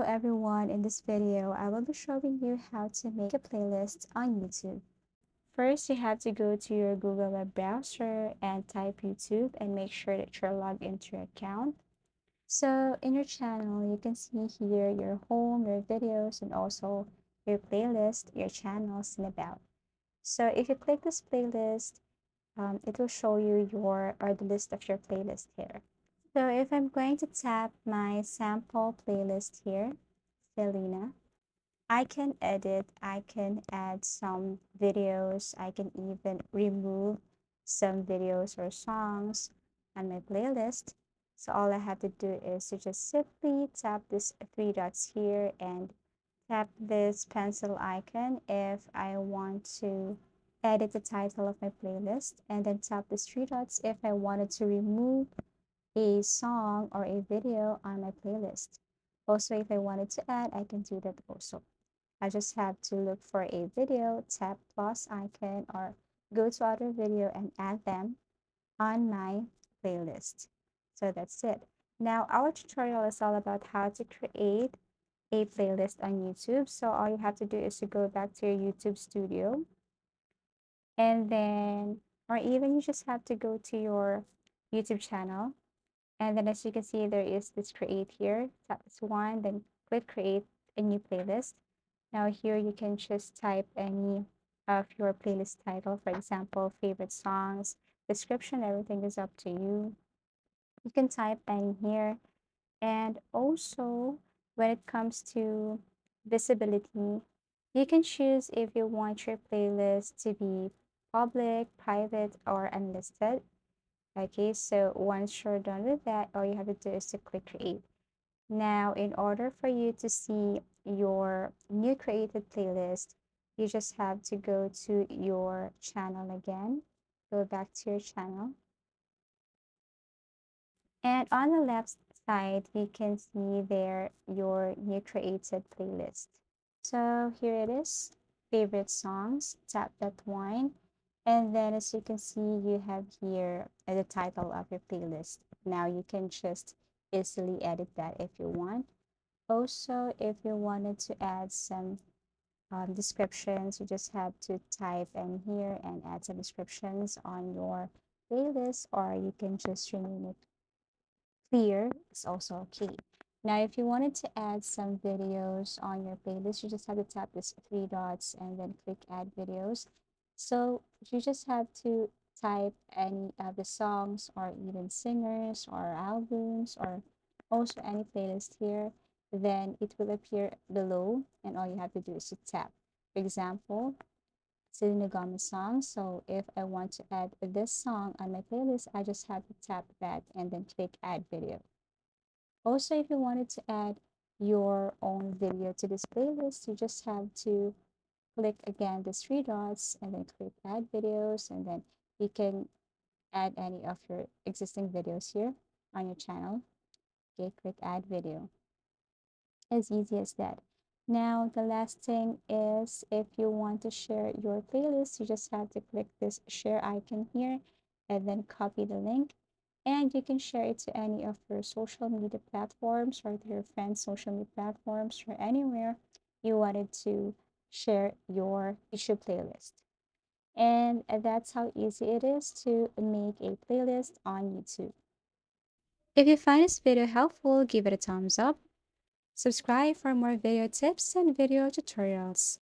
Hello everyone, in this video I will be showing you how to make a playlist on YouTube. First, you have to go to your Google web browser and type YouTube and make sure that you're logged into your account. So in your channel, you can see here your home, your videos, and also your playlist, your channels, and about. So if you click this playlist, it will show you the list of your playlist here. So if I'm going to tap my sample playlist here, Selena, I can edit, I can add some videos, I can even remove some videos or songs on my playlist. So all I have to do is to just simply tap this three dots here and tap this pencil icon if I want to edit the title of my playlist, and then tap the three dots if I wanted to remove a song or a video on my playlist. Also, if I wanted to add, I can do that also. I just have to look for a video, tap plus icon, or go to other video and add them on my playlist. So that's it. Now, our tutorial is all about how to create a playlist on YouTube. So all you have to do is to go back to your YouTube studio, and then, or even you just have to go to your YouTube channel. And then as you can see, there is this create here. Tap this one, then click create a new playlist. Now here you can just type any of your playlist title, for example, favorite songs, description, everything is up to you. You can type any here. And also, when it comes to visibility, you can choose if you want your playlist to be public, private, or unlisted. Okay, so once you're done with that, all you have to do is to click create. Now, in order for you to see your new created playlist, you just have to go to your channel again, go back to your channel. And on the left side, you can see there your new created playlist. So here it is, favorite songs, tap that one. And then as you can see, you have here the title of your playlist. Now you can just easily edit that if you want. Also, if you wanted to add some descriptions, you just have to type in here and add some descriptions on your playlist, or you can just rename it clear. It's also okay. Now, if you wanted to add some videos on your playlist, you just have to tap this three dots and then click add videos. So you just have to type any of the songs or even singers or albums or also any playlist here. Then it will appear below, and all you have to do is to tap. For example, Selena Gomez song. So if I want to add this song on my playlist, I just have to tap that and then click add video. Also, if you wanted to add your own video to this playlist, you just have to click again the three dots and then click add videos, and then you can add any of your existing videos here on your channel. Okay, click add video. As easy as that. Now, the last thing is if you want to share your playlist, you just have to click this share icon here and then copy the link. And you can share it to any of your social media platforms or to your friends' social media platforms or anywhere you wanted to share your YouTube playlist. And that's how easy it is to make a playlist on YouTube. If you find this video helpful, give it a thumbs up. Subscribe for more video tips and video tutorials.